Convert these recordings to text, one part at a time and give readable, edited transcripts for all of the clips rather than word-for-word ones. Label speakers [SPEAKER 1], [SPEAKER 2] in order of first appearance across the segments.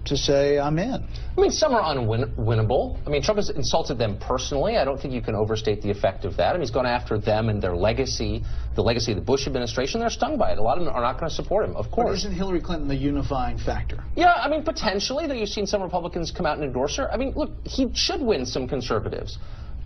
[SPEAKER 1] to say, I'm in.
[SPEAKER 2] I mean, some are unwinnable. I mean, Trump has insulted them personally. I don't think you can overstate the effect of that. I mean, he's gone after them and their legacy, the legacy of the Bush administration. They're stung by it. A lot of them are not going to support him, of course.
[SPEAKER 1] But isn't Hillary Clinton the unifying factor?
[SPEAKER 2] Yeah, I mean, potentially. Though you've seen some Republicans come out and endorse her. I mean, look, he should win some conservatives.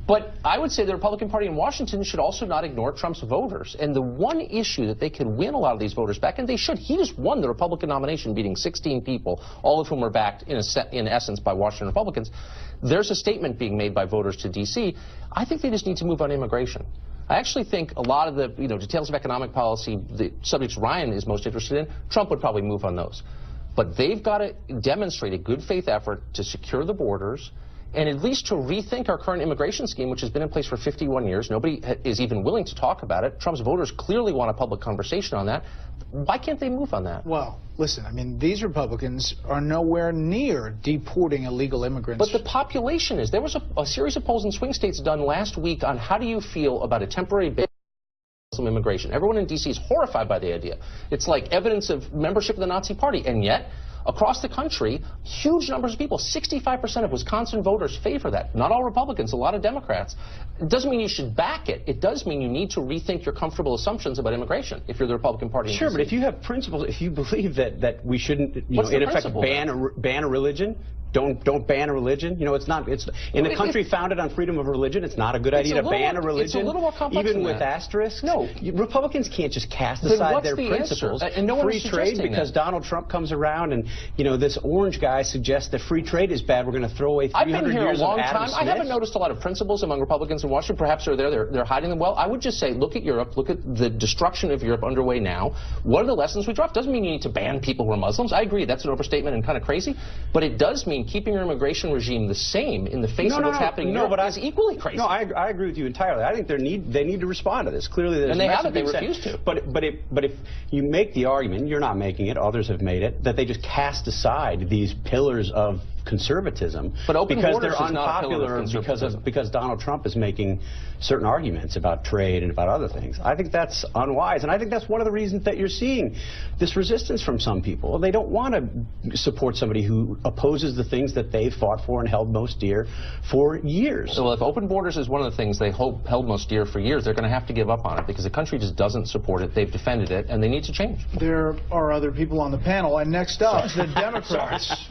[SPEAKER 2] But I would say the Republican Party in Washington should also not ignore Trump's voters. And the one issue that they can win a lot of these voters back, and they should, he just won the Republican nomination, beating 16 people, all of whom were backed in essence by Washington Republicans. There's a statement being made by voters to D.C. I think they just need to move on immigration. I actually think a lot of the details of economic policy, the subjects Ryan is most interested in, Trump would probably move on those. But they've got to demonstrate a good faith effort to secure the borders, and at least to rethink our current immigration scheme, which has been in place for 51 years. Nobody is even willing to talk about it. Trump's voters clearly want a public conversation on that. Why can't they move on that?
[SPEAKER 1] Well, listen, I mean, these Republicans are nowhere near deporting illegal immigrants.
[SPEAKER 2] But the population is. There was a series of polls in swing states done last week on how do you feel about a temporary ban on Muslim immigration. Everyone in D.C. is horrified by the idea. It's like evidence of membership of the Nazi Party, and yet across the country, huge numbers of people, 65% of Wisconsin voters favor that. Not all Republicans, a lot of Democrats. It doesn't mean you should back it. It does mean you need to rethink your comfortable assumptions about immigration if you're the Republican Party.
[SPEAKER 3] Sure, but if you have principles, if you believe that we shouldn't, in effect, ban a religion, don't ban a religion. It's not. It's in a country founded on freedom of religion. It's not a good idea to ban a religion.
[SPEAKER 2] It's a little more complex
[SPEAKER 3] even
[SPEAKER 2] than
[SPEAKER 3] with
[SPEAKER 2] that.
[SPEAKER 3] Asterisks.
[SPEAKER 2] No,
[SPEAKER 3] Republicans can't just cast aside their principles.
[SPEAKER 2] And no
[SPEAKER 3] free trade because Donald Trump comes around and this orange guy suggests that free trade is bad. We're going to throw away 300 years of Adam Smith.
[SPEAKER 2] I've been here a long time. I haven't noticed a lot of principles among Republicans in Washington. Perhaps they're there. They're hiding them well. I would just say, look at Europe. Look at the destruction of Europe underway now. What are the lessons we draw? Doesn't mean you need to ban people who are Muslims. I agree. That's an overstatement and kind of crazy. But it does mean keeping your immigration regime the same in the face of what's happening in Europe is equally crazy.
[SPEAKER 3] No, I agree with you entirely. I think they need to respond to this. Clearly, there's
[SPEAKER 2] and they haven't. They refuse to.
[SPEAKER 3] But if you make the argument, you're not making it, others have made it, that they just cast aside these pillars of conservatism because they're unpopular because Donald Trump is making certain arguments about trade and about other things. I think that's unwise, and I think that's one of the reasons that you're seeing this resistance from some people. They don't want to support somebody who opposes the things that they fought for and held most dear for years.
[SPEAKER 2] So if open borders is one of the things they held most dear for years, they're going to have to give up on it because the country just doesn't support it. They've defended it, and they need to change.
[SPEAKER 1] There are other people on the panel, and next up, the Democrats.